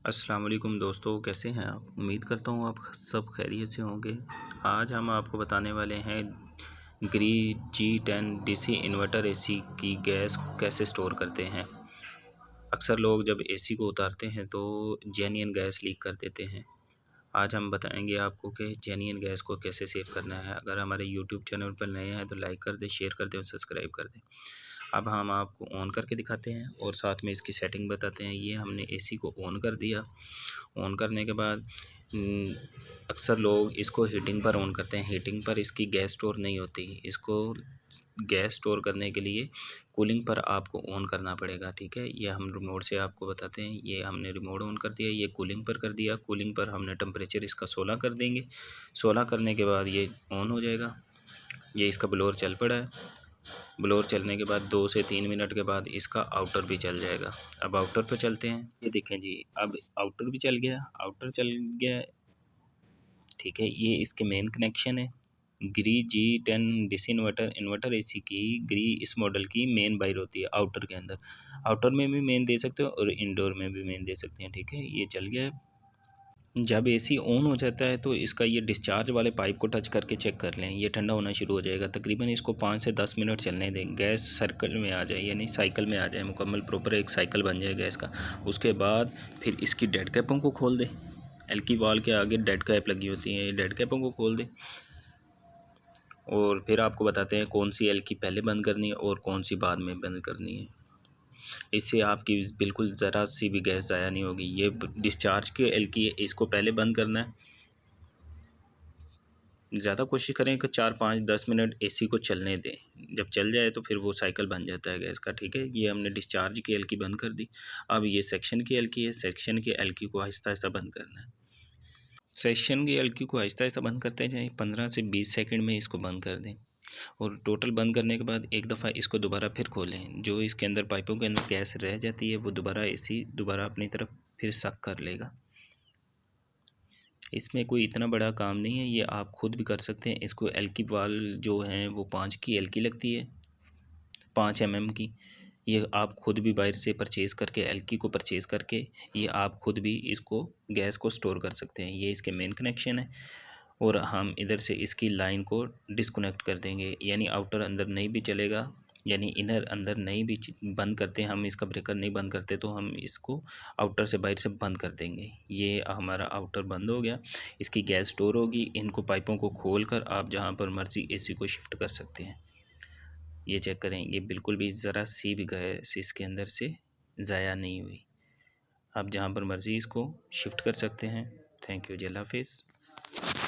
अस्सलाम वालेकुम दोस्तों, कैसे हैं आप? उम्मीद करता हूँ आप सब खैरियत से होंगे। आज हम आपको बताने वाले हैं ग्री G10 DC इन्वर्टर एसी की गैस कैसे स्टोर करते हैं। अक्सर लोग जब एसी को उतारते हैं तो जेन्युइन गैस लीक कर देते हैं। आज हम बताएंगे आपको कि जेन्युइन गैस को कैसे सेव करना है। अगर हमारे यूट्यूब चैनल पर नए हैं तो लाइक कर दें, शेयर कर दें और सब्सक्राइब कर दें। अब हम आपको ऑन करके दिखाते हैं और साथ में इसकी सेटिंग बताते हैं। ये हमने एसी को ऑन कर दिया। ऑन करने के बाद अक्सर लोग इसको हीटिंग पर ऑन करते हैं। हीटिंग पर इसकी गैस स्टोर नहीं होती। इसको गैस स्टोर करने के लिए कूलिंग पर आपको ऑन करना पड़ेगा, ठीक है। ये हम रिमोट से आपको बताते हैं। ये हमने रिमोट ऑन कर दिया, ये कूलिंग पर कर दिया। कूलिंग पर हमने टेम्परेचर इसका 16 कर देंगे। 16 करने के बाद ये ऑन हो जाएगा। ये इसका ब्लोअर चल पड़ा है। ब्लोअर चलने के बाद 2 से 3 मिनट के बाद इसका आउटर भी चल जाएगा। अब आउटर पे चलते हैं। ये देखें जी, अब आउटर भी चल गया, आउटर चल गया, ठीक है। ये इसके मेन कनेक्शन है। ग्री G10 DC इन्वर्टर एसी की ग्री इस मॉडल की मेन वायर होती है आउटर के अंदर। आउटर में भी मेन दे सकते हो और इंडोर में भी मेन दे सकते हैं, ठीक है। ये चल गया है। जब एसी ऑन हो जाता है तो इसका ये डिस्चार्ज वाले पाइप को टच करके चेक कर लें। ये ठंडा होना शुरू हो जाएगा। तकरीबन इसको 5 से 10 मिनट चलने दें। गैस सर्कल में आ जाए, यानी साइकिल में आ जाए, मुकम्मल प्रॉपर एक साइकिल बन जाए गैस का। उसके बाद फिर इसकी डेड कैपों को खोल दें। एल्की वाल के आगे डेड कैप लगी होती हैं, डेड कैपों को खोल दें। और फिर आपको बताते हैं कौन सी एल्की पहले बंद करनी है और कौन सी बाद में बंद करनी है। इससे आपकी बिल्कुल ज़रा सी भी गैस ज़ाया नहीं होगी। ये डिस्चार्ज की एल्की है, इसको पहले बंद करना है। ज़्यादा कोशिश करें कि 4, 5, 10 मिनट एसी को चलने दें। जब चल जाए तो फिर वो साइकिल बन जाता है गैस का, ठीक है। ये हमने डिस्चार्ज की एल्की बंद कर दी। अब ये सेक्शन की एल्की है। सेक्शन की एल्की को आहिस्ता आहिस्ता बंद करना है। सेक्शन की एल्की को आहिस्ता आहिस्ता बंद करते जाएं। 15 से 20 सेकंड में इसको बंद कर दें। और टोटल बंद करने के बाद एक दफ़ा इसको दोबारा फिर खोलें। जो इसके अंदर पाइपों के अंदर गैस रह जाती है वो दोबारा एसी दोबारा अपनी तरफ फिर सक कर लेगा। इसमें कोई इतना बड़ा काम नहीं है, ये आप खुद भी कर सकते हैं। इसको एल्की वाल जो हैं वो 5 की एल्की लगती है, 5 mm की। ये आप खुद भी बाहर से परचेज़ करके, एल्की को परचेज़ करके ये आप खुद भी इसको गैस को स्टोर कर सकते हैं। ये इसके मेन कनेक्शन है। और हम इधर से इसकी लाइन को डिस्कनेक्ट कर देंगे, यानी आउटर अंदर नहीं भी चलेगा, यानी इनर अंदर नहीं भी बंद करते हैं हम, इसका ब्रेकर नहीं बंद करते तो हम इसको आउटर से बाहर से बंद कर देंगे। ये हमारा आउटर बंद हो गया। इसकी गैस स्टोर होगी। इनको पाइपों को खोल कर आप जहाँ पर मर्ज़ी एसी को शिफ्ट कर सकते हैं। ये चेक करें, ये बिल्कुल भी ज़रा सी भी गैस इसके अंदर से ज़ाया नहीं हुई। आप जहाँ पर मर्ज़ी इसको शिफ्ट कर सकते हैं। थैंक यू जी, अल्लाह हाफिज़।